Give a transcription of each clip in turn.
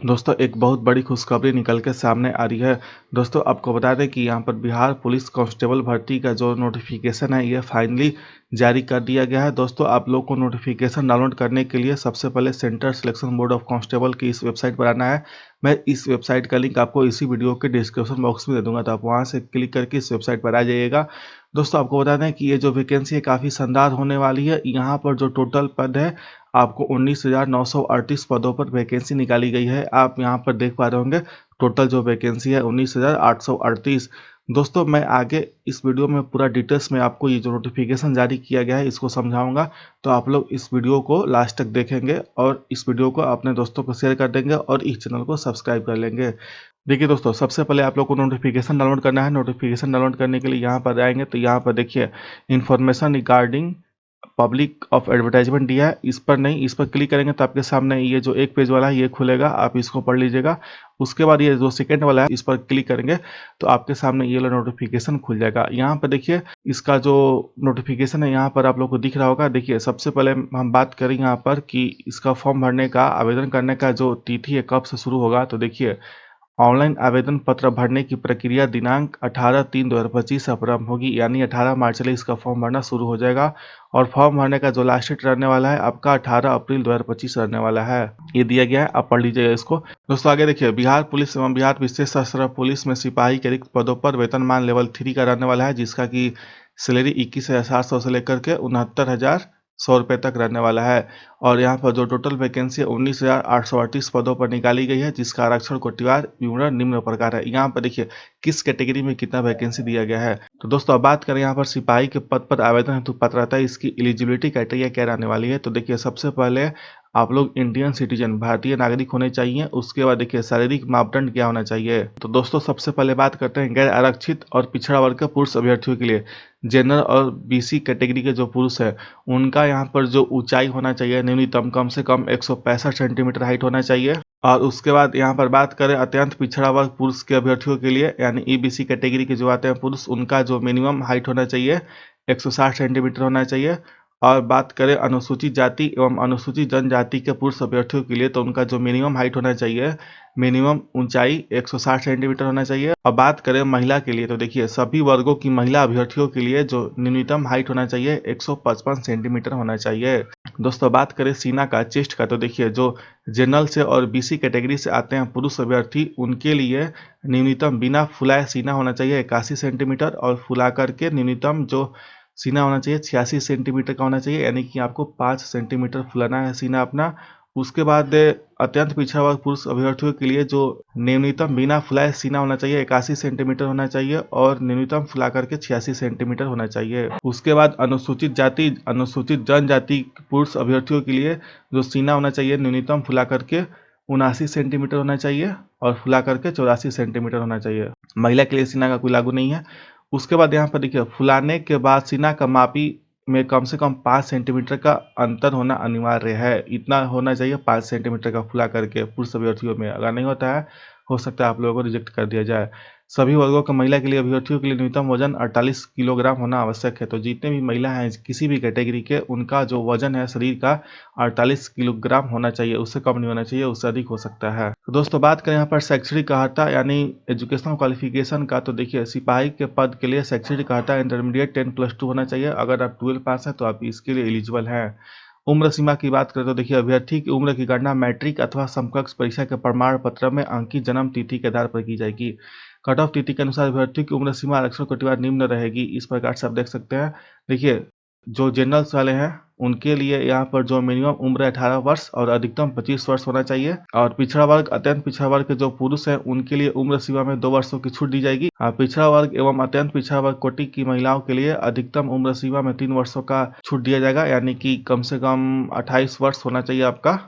दोस्तों एक बहुत बड़ी खुशखबरी निकल के सामने आ रही है। दोस्तों आपको बता दें कि यहाँ पर बिहार पुलिस कांस्टेबल भर्ती का जो नोटिफिकेशन है ये फाइनली जारी कर दिया गया है। दोस्तों आप लोग को नोटिफिकेशन डाउनलोड करने के लिए सबसे पहले central selection board of constable की इस वेबसाइट पर आना है। मैं इस वेबसाइट का लिंक आपको इसी वीडियो के डिस्क्रिप्शन बॉक्स में दे दूंगा, तो आप वहाँ से क्लिक करके इस वेबसाइट पर आ जाइएगा। दोस्तों आपको बता दें कि ये जो वैकेंसी है काफ़ी शानदार होने वाली है। यहाँ पर जो टोटल पद है आपको 19,938 पदों पर वैकेंसी निकाली गई है। आप यहाँ पर देख पा रहे होंगे टोटल जो वैकेंसी है 19,838। दोस्तों मैं आगे इस वीडियो में पूरा डिटेल्स में आपको ये जो नोटिफिकेशन जारी किया गया है इसको समझाऊंगा, तो आप लोग इस वीडियो को लास्ट तक देखेंगे और इस वीडियो को अपने दोस्तों को शेयर कर देंगे और इस चैनल को सब्सक्राइब कर लेंगे। देखिए दोस्तों, सबसे पहले आप लोग को नोटिफिकेशन डाउनलोड करना है। नोटिफिकेशन डाउनलोड करने के लिए यहाँ पर आएंगे तो यहाँ पर देखिए information regarding public of advertisement दिया है, इस पर नहीं, इस पर क्लिक करेंगे तो आपके सामने ये जो एक पेज वाला है ये खुलेगा, आप इसको पढ़ लीजिएगा। उसके बाद ये जो सेकंड वाला है इस पर क्लिक करेंगे तो आपके सामने ये वाला नोटिफिकेशन खुल जाएगा। यहाँ पर देखिए इसका जो नोटिफिकेशन है यहाँ पर आप लोग को दिख रहा होगा। देखिए सबसे पहले हम बात करें यहाँ पर कि इसका फॉर्म भरने का, आवेदन करने का जो तिथि है कब से शुरू होगा, तो देखिए ऑनलाइन आवेदन पत्र भरने की प्रक्रिया दिनांक 18/3/2025 से प्रारंभ होगी, यानी 18 मार्च से इसका फॉर्म भरना शुरू हो जाएगा। और फॉर्म भरने का जो लास्ट डेट रहने वाला है आपका 18 अप्रैल 2025 रहने वाला है, ये दिया गया है, आप पढ़ लीजिएगा इसको। दोस्तों आगे देखिए बिहार पुलिस एवं बिहार विशेष सशस्त्र पुलिस में सिपाही के रिक्त पदों पर वेतनमान लेवल 3 का रहने वाला है, जिसका कि सैलरी 21,700 से लेकर के 69,100 रुपये तक रहने वाला है। और यहाँ पर जो टोटल वैकेंसी है 19,838 पदों पर निकाली गई है, जिसका आरक्षण कोटिवार विवरण निम्न प्रकार है। यहाँ पर देखिए किस कैटेगरी में कितना वैकेंसी दिया गया है। तो दोस्तों अब बात करें यहाँ पर सिपाही के पद पर आवेदन हेतु पात्रता, इसकी एलिजिबिलिटी क्राइटेरिया क्या रहने वाली है। तो देखिए सबसे पहले आप लोग इंडियन सिटीजन भारतीय नागरिक होने चाहिए। उसके बाद देखिए शारीरिक मापदंड क्या होना चाहिए। तो दोस्तों सबसे पहले बात करते हैं गैर आरक्षित और पिछड़ा वर्ग के पुरुष अभ्यर्थियों के लिए। जनरल और बीसी कैटेगरी के जो पुरुष है उनका यहाँ पर जो ऊंचाई होना चाहिए न्यूनतम कम से कम 165 सेंटीमीटर हाइट होना चाहिए। और उसके बाद यहाँ पर बात करें अत्यंत पिछड़ा वर्ग पुरुष के अभ्यर्थियों के लिए, यानी ईबीसी कैटेगरी के जो आते हैं पुरुष, उनका जो मिनिमम हाइट होना चाहिए 160 सेंटीमीटर होना चाहिए। और बात करें अनुसूचित जाति एवं अनुसूचित जनजाति के पुरुष अभ्यर्थियों के लिए, तो उनका जो मिनिमम हाइट होना चाहिए, मिनिमम ऊंचाई 160 सेंटीमीटर होना चाहिए। और बात करें महिला के लिए, तो देखिए सभी वर्गों की महिला अभ्यर्थियों के लिए जो न्यूनतम हाइट होना चाहिए 155 सेंटीमीटर होना चाहिए। दोस्तों बात करें सीना का, चेस्ट का, तो देखिए जो जनरल से और बीसी कैटेगरी से आते हैं पुरुष अभ्यर्थी उनके लिए न्यूनतम बिना फुलाए सीना होना चाहिए 81 सेंटीमीटर, और फुला करके न्यूनतम जो सीना होना चाहिए 86 सेंटीमीटर का होना चाहिए, यानी कि आपको 5 सेंटीमीटर फुलाना है सीना अपना। उसके बाद अत्यंत पिछड़ा वर्ग पुरुष अभ्यर्थियों के लिए जो न्यूनतम बिना फुलाए सीना होना चाहिए 81 सेंटीमीटर होना चाहिए, और न्यूनतम फुला करके 86 सेंटीमीटर होना चाहिए। उसके बाद अनुसूचित जाति अनुसूचित जनजाति पुरुष अभ्यर्थियों के लिए जो सीना होना चाहिए न्यूनतम फुला करके 79 सेंटीमीटर होना चाहिए, और फुला करके 84 सेंटीमीटर होना चाहिए। महिला के लिए सीना का कोई लागू नहीं है। उसके बाद यहाँ पर देखिए फुलाने के बाद सीना का मापी में कम से कम 5 सेंटीमीटर का अंतर होना अनिवार्य है। इतना होना चाहिए 5 सेंटीमीटर का फुला करके पुरुष अभ्यर्थियों में। अगर नहीं होता है हो सकता है आप लोगों को रिजेक्ट कर दिया जाए। सभी वर्गों का महिला के लिए अभ्यर्थियों के लिए न्यूनतम वजन 48 किलोग्राम होना आवश्यक है। तो जितने भी महिला हैं किसी भी कैटेगरी के, उनका जो वजन है शरीर का 48 किलोग्राम होना चाहिए, उससे कम नहीं होना चाहिए, उससे अधिक हो सकता है। तो दोस्तों बात करें यहाँ पर शैक्षणिक अर्हता यानी एजुकेशनल क्वालिफिकेशन का, तो देखिए सिपाही के पद के लिए शैक्षणिक अर्हता इंटरमीडिएट 10+2 होना चाहिए। अगर आप 12 पास हैं तो आप इसके लिए एलिजिबल हैं। उम्र सीमा की बात करें तो देखिए अभ्यर्थी की उम्र की गणना मैट्रिक अथवा समकक्ष परीक्षा के प्रमाण पत्र में अंकित जन्म तिथि के आधार पर की जाएगी। कट ऑफ तिथि के अनुसार अभ्यर्थी की उम्र सीमा आरक्षण कोटिवार निम्न रहेगी, इस प्रकार से आप देख सकते हैं। देखिए जो जनरल्स वाले हैं उनके लिए यहाँ पर जो मिनिमम उम्र 18 वर्ष और अधिकतम 25 वर्ष होना चाहिए। और पिछड़ा वर्ग अत्यंत पिछड़ा वर्ग के जो पुरुष हैं उनके लिए उम्र सीमा में 2 वर्षों की छूट दी जाएगी। पिछड़ा वर्ग एवं अत्यंत पिछड़ा वर्ग कोटि की महिलाओं के लिए अधिकतम उम्र सीमा में 3 वर्षों का छूट दिया जाएगा, यानी कि कम से कम 28 वर्ष होना चाहिए आपका।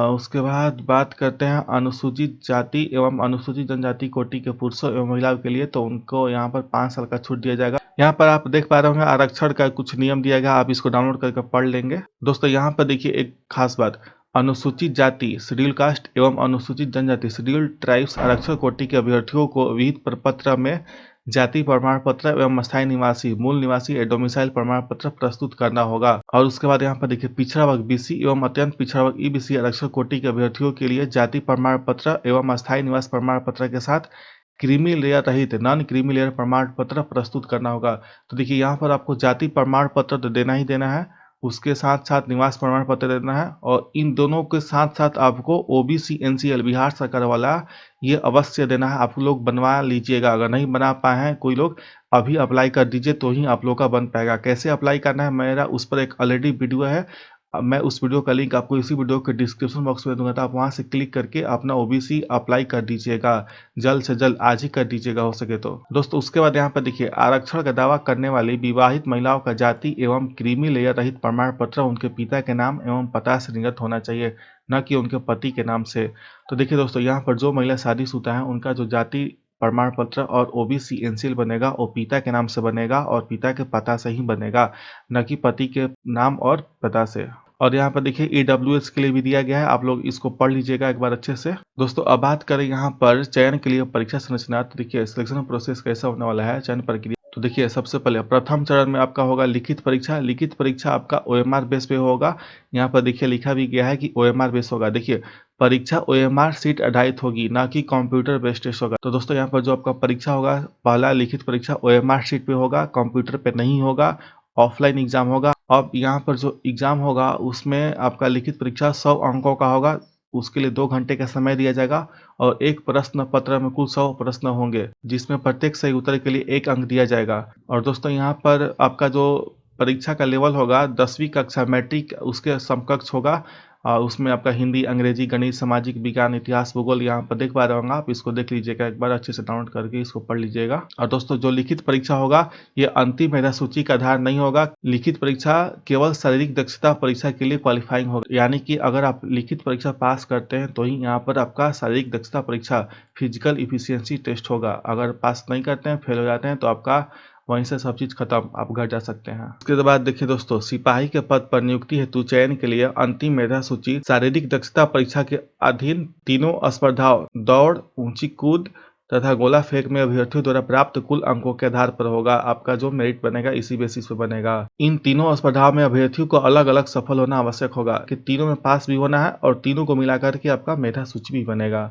उसके बाद बात करते हैं अनुसूचित जाति एवं अनुसूचित जनजाति कोटि के पुरुषों एवं महिलाओं के लिए, तो उनको यहाँ पर 5 साल का छूट दिया जाएगा। यहाँ पर आप देख पा रहे होंगे आरक्षण का कुछ नियम दिया गया, आप इसको डाउनलोड करके पढ़ लेंगे। दोस्तों यहाँ पर देखिए एक खास बात, अनुसूचित जाति शेड्यूल कास्ट एवं अनुसूचित जनजाति शेड्यूल ट्राइब्स आरक्षण कोटि के अभ्यर्थियों को विहित प्रपत्र में जाति प्रमाण पत्र एवं स्थायी निवासी मूल निवासी डोमिसाइल प्रमाण पत्र प्रस्तुत करना होगा। और उसके बाद यहाँ पर देखिए पिछड़ा वर्ग बीसी एवं अत्यंत पिछड़ा वर्ग ईबीसी आरक्षण कोटि के अभ्यर्थियों के लिए जाति प्रमाण पत्र एवं अस्थायी निवास प्रमाण पत्र के साथ क्रीमी लेयर रहित नॉन क्रीमी लेयर प्रमाण पत्र प्रस्तुत करना होगा। तो देखिए यहाँ पर आपको जाति प्रमाण पत्र तो देना ही देना है, उसके साथ साथ निवास प्रमाण पत्र देना है, और इन दोनों के साथ साथ आपको ओबीसी एनसीएल बिहार सरकार वाला ये अवश्य देना है। आप लोग बनवा लीजिएगा, अगर नहीं बना पाए हैं कोई लोग अभी अप्लाई कर दीजिए तो ही आप लोग का बन पाएगा। कैसे अप्लाई करना है मेरा उस पर एक ऑलरेडी वीडियो है, अब मैं उस वीडियो का लिंक आपको इसी वीडियो के डिस्क्रिप्शन बॉक्स में दूंगा, तो आप वहां से क्लिक करके अपना ओबीसी अप्लाई कर दीजिएगा, जल्द से जल्द आज ही कर दीजिएगा हो सके तो। दोस्तों उसके बाद यहाँ पर देखिए आरक्षण का दावा करने वाली विवाहित महिलाओं का जाति एवं क्रीमी लेयर रहित प्रमाण पत्र उनके पिता के नाम एवं पता से निर्गत होना चाहिए, न कि उनके पति के नाम से। तो देखिए दोस्तों यहाँ पर जो महिला शादीशुदा है उनका जो जाति प्रमाण पत्र और ओबीसी एनसीएल बनेगा वो पिता के नाम से बनेगा और पिता के पता से ही बनेगा, न कि पति के नाम और पता से। और यहाँ पर देखिए ईडब्ल्यूएस के लिए भी दिया गया है, आप लोग इसको पढ़ लीजिएगा एक बार अच्छे से। दोस्तों अब बात करें यहाँ पर चयन के लिए परीक्षा संरचना, तो देखिए सिलेक्शन प्रोसेस कैसा होने वाला है चयन प्रक्रिया। तो देखिए सबसे पहले प्रथम चरण में आपका होगा लिखित परीक्षा। लिखित परीक्षा आपका ओएमआर बेस पे होगा। यहाँ पर देखिए लिखा भी गया है कि ओएमआर बेस होगा। देखिए परीक्षा ओएमआर सीट आधारित होगी, ना कि कंप्यूटर बेस्ड टेस्ट होगा। तो दोस्तों यहाँ पर जो आपका परीक्षा होगा पहला लिखित परीक्षा ओएमआर सीट पे होगा, कंप्यूटर पे नहीं होगा, ऑफलाइन एग्जाम होगा। अब यहाँ पर जो एग्जाम होगा उसमें आपका लिखित परीक्षा 100 अंकों का होगा, उसके लिए 2 घंटे का समय दिया जाएगा और एक प्रश्न पत्र में कुल 100 प्रश्न होंगे, जिसमें प्रत्येक सही उत्तर के लिए 1 अंक दिया जाएगा। और दोस्तों यहाँ पर आपका जो परीक्षा का लेवल होगा 10वीं कक्षा मैट्रिक उसके समकक्ष होगा। उसमें आपका हिंदी, अंग्रेजी, गणित, सामाजिक विज्ञान, इतिहास, भूगोल यहाँ पर देख पा रहे होंगे आप, इसको देख लीजिएगा एक बार अच्छे से डाउनलोड करके इसको पढ़ लीजिएगा। और दोस्तों जो लिखित परीक्षा होगा ये अंतिम मेधा सूची का आधार नहीं होगा। लिखित परीक्षा केवल शारीरिक दक्षता परीक्षा के लिए क्वालिफाइंग होगा, यानी कि अगर आप लिखित परीक्षा पास करते हैं तो ही यहाँ पर आपका शारीरिक दक्षता परीक्षा फिजिकल इफिशियंसी टेस्ट होगा। अगर पास नहीं करते हैं, फेल हो जाते हैं, तो आपका वहीं से सब चीज खत्म, आप घर जा सकते हैं। उसके बाद देखिए दोस्तों सिपाही के पद पर नियुक्ति हेतु चयन के लिए अंतिम मेधा सूची शारीरिक दक्षता परीक्षा के अधीन तीनों स्पर्धाओं दौड़, ऊंची कूद तथा गोला फेंक में अभ्यर्थियों द्वारा प्राप्त कुल अंकों के आधार पर होगा। आपका जो मेरिट बनेगा इसी बेसिस पे बनेगा। इन तीनों स्पर्धाओं में अभ्यर्थियों को अलग अलग सफल होना आवश्यक होगा कि तीनों में पास भी होना है और तीनों को मिलाकर के आपका मेधा सूची भी बनेगा।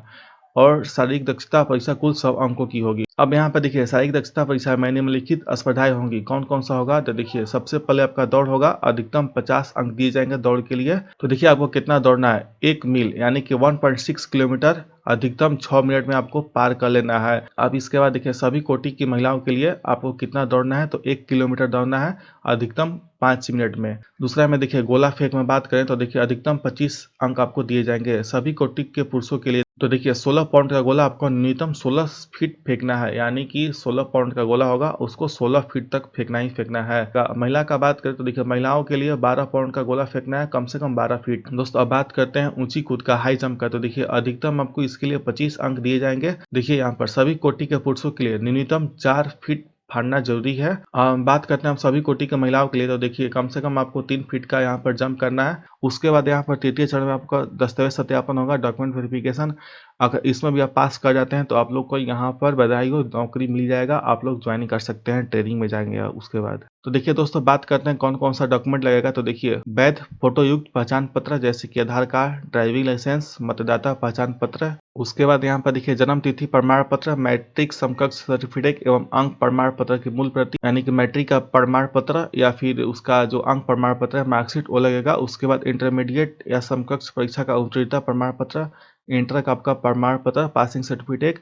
और शारीरिक दक्षता परीक्षा कुल 100 अंकों की होगी। अब यहाँ पर देखिए शारीरिक दक्षता परीक्षा में निम्नलिखित स्पर्धाएं होंगी, कौन कौन सा होगा। तो देखिए सबसे पहले आपका दौड़ होगा, अधिकतम 50 अंक दिए जाएंगे दौड़ के लिए। तो देखिए आपको कितना दौड़ना है, 1 मील यानी कि 1.6 किलोमीटर अधिकतम 6 मिनट में आपको पार कर लेना है। अब इसके बाद देखिए सभी कोटि की महिलाओं के लिए आपको कितना दौड़ना है, तो 1 किलोमीटर दौड़ना है अधिकतम 5 मिनट में। दूसरा में देखिए गोला फेंक में बात करें तो देखिए अधिकतम 25 अंक आपको दिए जाएंगे सभी कोटि के पुरुषों के लिए। तो देखिए 16 पाउंड का गोला आपको न्यूनतम 16 फीट फेंकना है, यानी कि 16 पाउंड का गोला होगा उसको 16 फीट तक फेंकना ही फेंकना है। महिला का बात करें तो देखिए महिलाओं के लिए 12 पाउंड का गोला फेंकना है, कम से कम 12 फीट। दोस्तों अब बात करते हैं ऊंची कूद का, हाई जंप का। तो देखिए अधिकतम आपको इसके लिए 25 अंक दिए जाएंगे। देखिए यहाँ पर सभी कोटि के पुरुषों के लिए न्यूनतम 4 फीट फाड़ना जरूरी है। बात करते हैं हम सभी कोटि के महिलाओं के लिए, तो देखिए कम से कम आपको 3 फीट का यहाँ पर जंप करना है। उसके बाद यहाँ पर तृतीय चरण में आपका दस्तावेज सत्यापन होगा, डॉक्यूमेंट वेरिफिकेशन। अगर इसमें भी आप पास कर जाते हैं तो आप लोग को यहाँ पर बधाई हो, नौकरी मिल जाएगा, आप लोग ज्वाइन कर सकते हैं, ट्रेनिंग में जाएंगे उसके बाद। तो देखिए दोस्तों बात करते हैं कौन कौन सा डॉक्यूमेंट लगेगा। तो देखिए वैध फोटोयुक्त पहचान पत्र जैसे कि आधार कार्ड, ड्राइविंग लाइसेंस, मतदाता पहचान पत्र। उसके बाद यहाँ पर देखिए जन्म तिथि प्रमाण पत्र, मैट्रिक समकक्ष सर्टिफिकेट एवं अंक प्रमाण पत्र की मूल प्रति, यानी कि मैट्रिक का प्रमाण पत्र या फिर उसका जो अंक प्रमाण पत्र है मार्कशीट वो लगेगा। उसके बाद इंटरमीडिएट या समकक्ष परीक्षा का उत्तीर्णता प्रमाण पत्र, इंटर का आपका प्रमाण पत्र पासिंग सर्टिफिकेट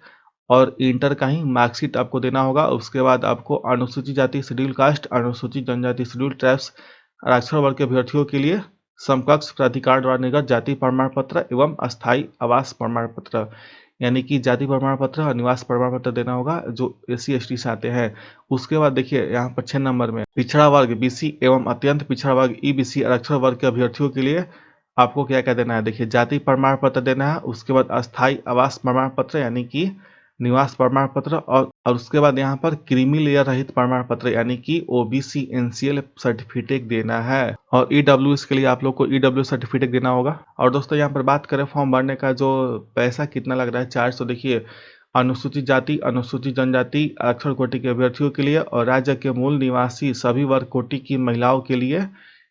और इंटर का ही मार्कशीट आपको देना होगा। उसके बाद आपको अनुसूचित जाति शेड्यूल कास्ट, अनुसूचित जनजाति शेड्यूल ट्राइब्स आरक्षण वर्ग के अभ्यर्थियों के लिए समकक्ष प्राधिकार द्वारा निर्गत जाति प्रमाण पत्र एवं अस्थायी आवास प्रमाण पत्र, यानी कि जाति प्रमाण पत्र और निवास प्रमाण पत्र देना होगा जो SC/ST से आते हैं। उसके बाद देखिए यहाँ पर 6 नंबर में पिछड़ा वर्ग BC एवं अत्यंत पिछड़ा वर्ग EBC आरक्षण वर्ग के अभ्यर्थियों के लिए आपको क्या क्या देना है। देखिए जाति प्रमाण पत्र देना है, उसके बाद अस्थायी आवास प्रमाण पत्र यानी कि निवास प्रमाण पत्र और और उसके बाद यहाँ पर क्रीमी लेयर रहित प्रमाण पत्र यानी कि ओबीसी एनसीएल सर्टिफिकेट देना है। और ईडब्ल्यूएस के लिए आप लोग को ईडब्ल्यू सर्टिफिकेट देना होगा। और दोस्तों यहाँ पर बात करें फॉर्म भरने का जो पैसा कितना लग रहा है चार्ज, तो देखिए अनुसूचित जाति, अनुसूचित जनजाति, आरक्षण कोटि के अभ्यर्थियों के लिए और राज्य के मूल निवासी सभी वर्ग कोटि की महिलाओं के लिए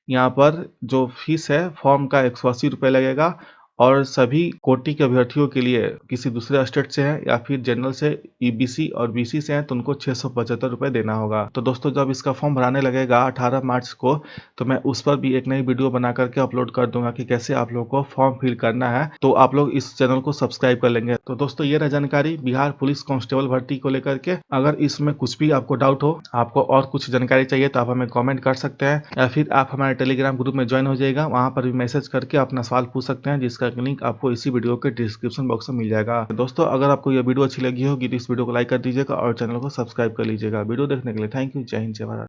यहाँ पर जो फीस है फॉर्म का 180 रुपये लगेगा। और सभी कोटि के अभ्यर्थियों के लिए किसी दूसरे स्टेट से हैं या फिर जनरल से, ईबीसी और बीसी से हैं, तो उनको 675 रुपये देना होगा। तो दोस्तों जब इसका फॉर्म भराने लगेगा 18 मार्च को, तो मैं उस पर भी एक नई वीडियो बना करके अपलोड कर दूंगा कि कैसे आप लोग को फॉर्म फिल करना है। तो आप लोग इस चैनल को सब्सक्राइब कर लेंगे। तो दोस्तों ये रहा जानकारी बिहार पुलिस कांस्टेबल भर्ती को लेकर के। अगर इसमें कुछ भी आपको डाउट हो, आपको और कुछ जानकारी चाहिए, तो आप हमें कमेंट कर सकते हैं या फिर आप हमारे टेलीग्राम ग्रुप में ज्वाइन हो जाइएगा। वहां पर भी मैसेज करके अपना सवाल पूछ सकते हैं, जिसका लिंक आपको इसी वीडियो के डिस्क्रिप्शन बॉक्स में मिल जाएगा। दोस्तों अगर आपको यह वीडियो अच्छी लगी होगी तो इस वीडियो को लाइक कर दीजिएगा और चैनल को सब्सक्राइब कर लीजिएगा। वीडियो देखने के लिए थैंक यू। जय हिंद, जय भारत।